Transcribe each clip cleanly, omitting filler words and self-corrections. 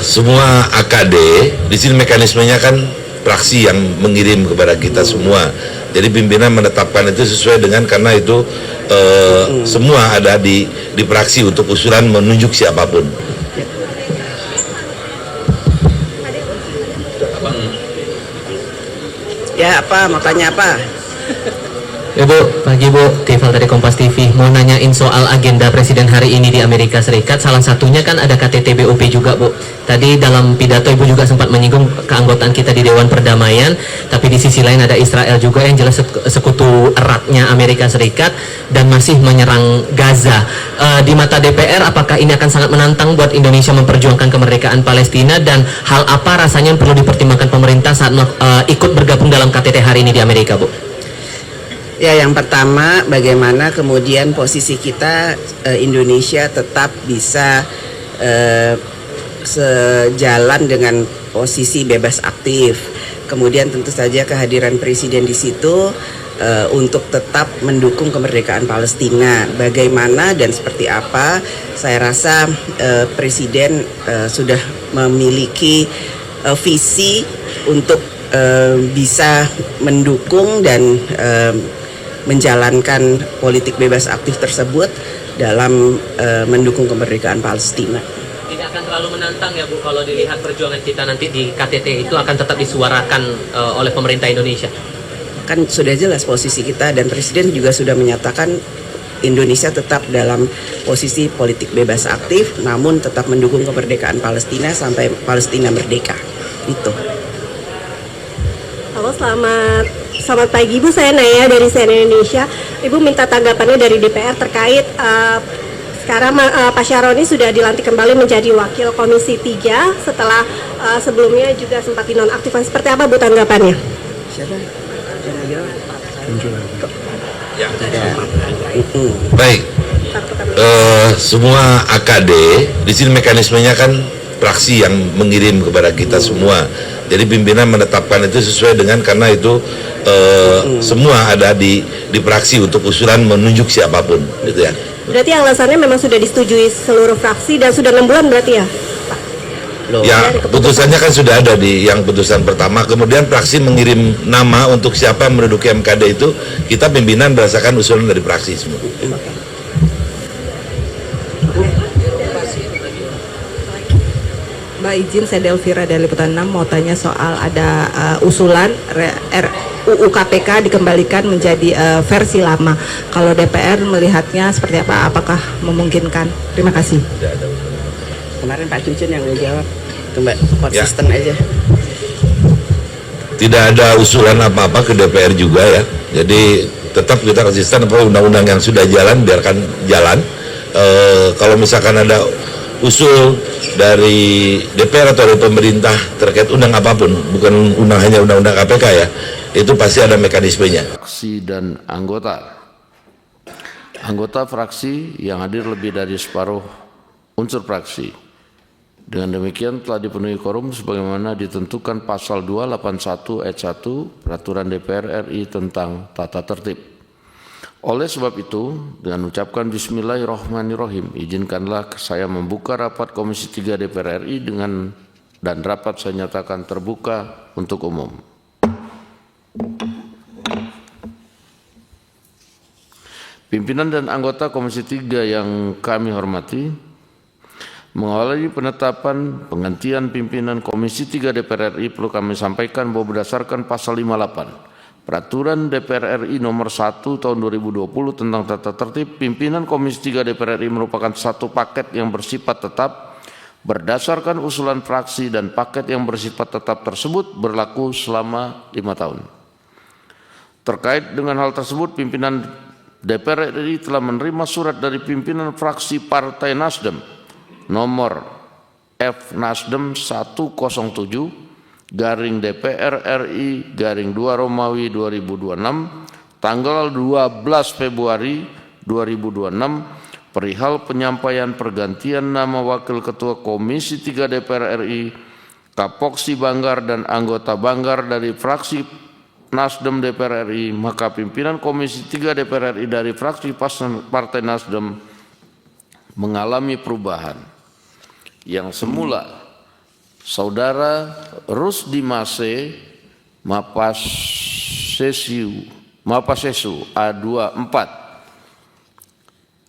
Semua AKD di sini mekanismenya kan fraksi yang mengirim kepada kita semua. Jadi pimpinan menetapkan itu sesuai dengan, karena itu semua ada di fraksi untuk usulan menunjuk siapapun. Ya, apa? Mau tanya apa? Ya Bu, pagi Bu, Tifal dari Kompas TV. Mau nanyain soal agenda Presiden hari ini di Amerika Serikat. Salah satunya kan ada KTT BOP juga Bu. Tadi dalam pidato Ibu juga sempat menyinggung keanggotaan kita di Dewan Perdamaian. Tapi di sisi lain ada Israel juga yang jelas sekutu eratnya Amerika Serikat dan masih menyerang Gaza. Di mata DPR, apakah ini akan sangat menantang buat Indonesia memperjuangkan kemerdekaan Palestina? Dan hal apa rasanya yang perlu dipertimbangkan pemerintah saat ikut bergabung dalam KTT hari ini di Amerika Bu? Ya, yang pertama, bagaimana kemudian posisi kita Indonesia tetap bisa sejalan dengan posisi bebas aktif. Kemudian tentu saja kehadiran Presiden di situ untuk tetap mendukung kemerdekaan Palestina. Bagaimana dan seperti apa, saya rasa Presiden sudah memiliki visi untuk bisa mendukung dan menjalankan politik bebas aktif tersebut dalam mendukung kemerdekaan Palestina. Tidak akan terlalu menantang ya Bu, kalau dilihat perjuangan kita nanti di KTT itu akan tetap disuarakan oleh pemerintah Indonesia? Kan sudah jelas posisi kita, dan Presiden juga sudah menyatakan Indonesia tetap dalam posisi politik bebas aktif, namun tetap mendukung kemerdekaan Palestina sampai Palestina merdeka. Itu. Halo, selamat pagi Bu, saya Naya dari CNN Indonesia. Ibu minta tanggapannya dari DPR terkait sekarang Pak Syaroni sudah dilantik kembali menjadi Wakil Komisi 3 setelah sebelumnya juga sempat dinonaktifkan. Seperti apa Bu tanggapannya? Siapa? Ya. Baik. Semua AKD di sini mekanismenya kan fraksi yang mengirim kepada kita semua. Jadi pimpinan menetapkan itu sesuai dengan, karena itu semua ada di fraksi untuk usulan menunjuk siapapun, gitu ya. Berarti alasannya memang sudah disetujui seluruh fraksi dan sudah 6 bulan berarti ya, Pak? Ya, putusannya kan sudah ada di yang putusan pertama. Kemudian fraksi mengirim nama untuk siapa yang menduduki MKD itu, kita pimpinan berdasarkan usulan dari fraksi semua. Mbak izin, saya Delvira dari Liputan 6 mau tanya soal ada usulan RUU KPK dikembalikan menjadi versi lama. Kalau DPR melihatnya seperti apa? Apakah memungkinkan? Terima kasih. Kemarin Pak Cucun yang menjawab, Mbak, konsisten aja. Tidak ada usulan apa-apa ke DPR juga ya. Jadi tetap kita konsisten, apa undang-undang yang sudah jalan biarkan jalan. Kalau misalkan ada usul dari DPR atau dari pemerintah terkait undang apapun, bukan hanya undang-undang KPK ya, itu pasti ada mekanismenya. Fraksi dan anggota fraksi yang hadir lebih dari separuh unsur fraksi. Dengan demikian telah dipenuhi quorum sebagaimana ditentukan pasal 281 ayat 1 Peraturan DPR RI tentang tata tertib. Oleh sebab itu, dengan ucapkan Bismillahirrahmanirrahim, izinkanlah saya membuka rapat Komisi 3 DPR RI dan rapat saya nyatakan terbuka untuk umum. Pimpinan dan anggota Komisi 3 yang kami hormati, mengawali penetapan penggantian pimpinan Komisi 3 DPR RI perlu kami sampaikan bahwa berdasarkan pasal 58 Peraturan DPR RI nomor 1 tahun 2020 tentang tata tertib, pimpinan Komisi 3 DPR RI merupakan satu paket yang bersifat tetap berdasarkan usulan fraksi, dan paket yang bersifat tetap tersebut berlaku selama 5 tahun. Terkait dengan hal tersebut, pimpinan DPR RI telah menerima surat dari pimpinan fraksi Partai Nasdem nomor F Nasdem 107 garing DPR RI garing 2 Romawi 2026 tanggal 12 Februari 2026 perihal penyampaian pergantian nama Wakil Ketua Komisi 3 DPR RI, Kapoksi Banggar dan anggota Banggar dari fraksi Nasdem DPR RI, maka pimpinan Komisi 3 DPR RI dari fraksi Partai Nasdem mengalami perubahan. yang semula Saudara Rusdi Mase Mapasesu A24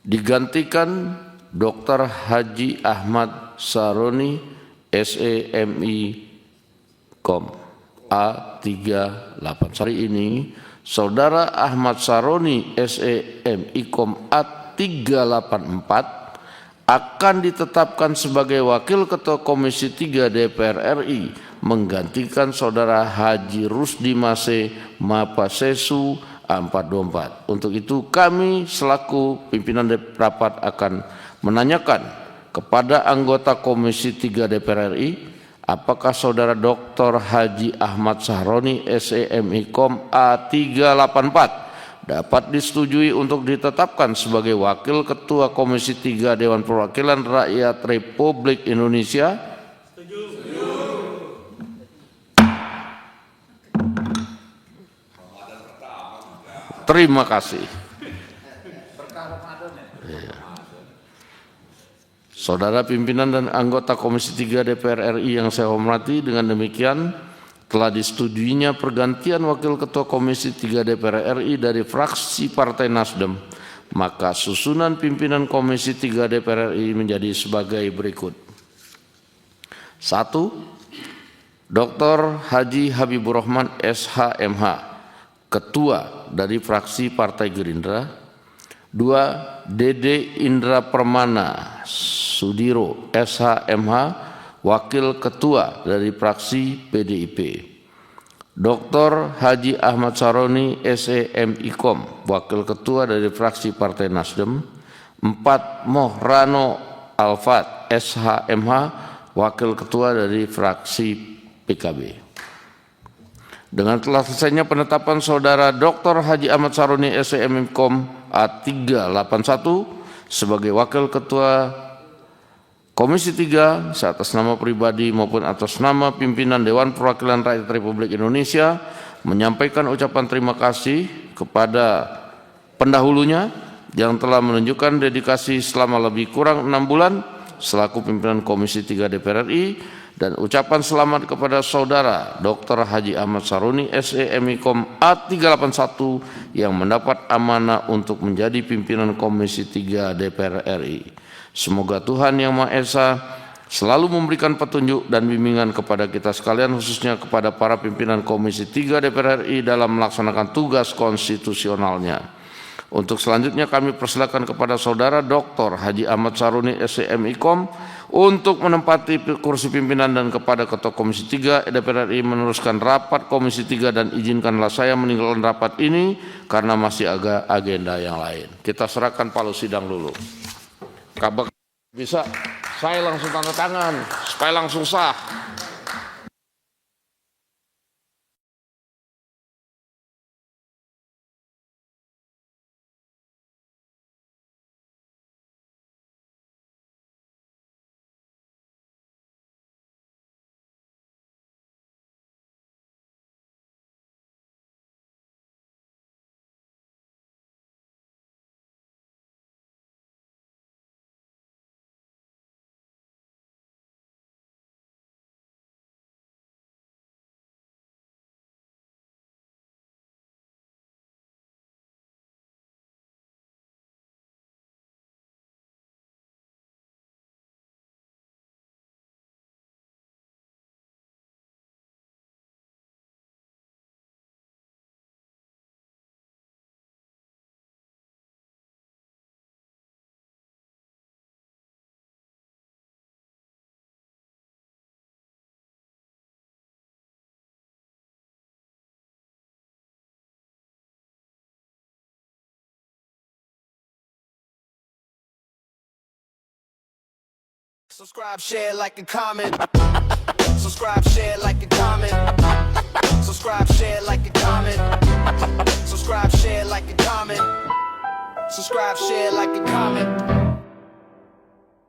digantikan Dr. Haji Ahmad Saroni SEMI Kom A38. Hari ini Saudara Ahmad Saroni SEMI Kom A384 akan ditetapkan sebagai Wakil Ketua Komisi 3 DPR RI menggantikan Saudara Haji Rusdi Mase Mapasesu A424. Untuk itu kami selaku pimpinan rapat akan menanyakan kepada anggota Komisi 3 DPR RI, apakah Saudara Dr. Haji Ahmad Saroni SEMI Kom A384 dapat disetujui untuk ditetapkan sebagai Wakil Ketua Komisi 3 Dewan Perwakilan Rakyat Republik Indonesia? Setuju. Terima kasih. Saudara pimpinan dan anggota Komisi 3 DPR RI yang saya hormati, dengan demikian telah disetujuinya pergantian Wakil Ketua Komisi 3 DPR RI dari fraksi Partai Nasdem. Maka susunan pimpinan Komisi 3 DPR RI menjadi sebagai berikut. 1. Dr. Haji Habibur Rahman SHMH, Ketua dari fraksi Partai Gerindra. 2. Dede Indra Permana Sudiro SHMH, Wakil Ketua dari fraksi PDIP. Dr. Haji Ahmad Saroni SEMI Kom, Wakil Ketua dari fraksi Partai Nasdem. 4. Mohrano Alfat SHMH, Wakil Ketua dari fraksi PKB. Dengan telah selesainya penetapan Saudara Dr. Haji Ahmad Saroni SEMI Kom A381 sebagai Wakil Ketua Komisi 3 atas nama pribadi maupun atas nama pimpinan Dewan Perwakilan Rakyat Republik Indonesia menyampaikan ucapan terima kasih kepada pendahulunya yang telah menunjukkan dedikasi selama lebih kurang 6 bulan selaku pimpinan Komisi 3 DPR RI, dan ucapan selamat kepada Saudara Dr. Haji Ahmad Saroni SEMI Kom A381 yang mendapat amanah untuk menjadi pimpinan Komisi 3 DPR RI. Semoga Tuhan Yang Maha Esa selalu memberikan petunjuk dan bimbingan kepada kita sekalian, khususnya kepada para pimpinan Komisi 3 DPR RI dalam melaksanakan tugas konstitusionalnya. Untuk selanjutnya kami persilakan kepada Saudara Dr. Haji Ahmad Saroni SEMI Kom untuk menempati kursi pimpinan, dan kepada Ketua Komisi 3 DPR RI meneruskan rapat Komisi 3, dan izinkanlah saya meninggalkan rapat ini karena masih ada agenda yang lain. Kita serahkan palu sidang dulu. Kabar bisa saya langsung tanda tangan supaya langsung sah. Subscribe, share, like, and comment. Subscribe, share, like, and comment. Subscribe, share, like, and comment. Subscribe, share, like, and comment. Subscribe, share, like, and comment.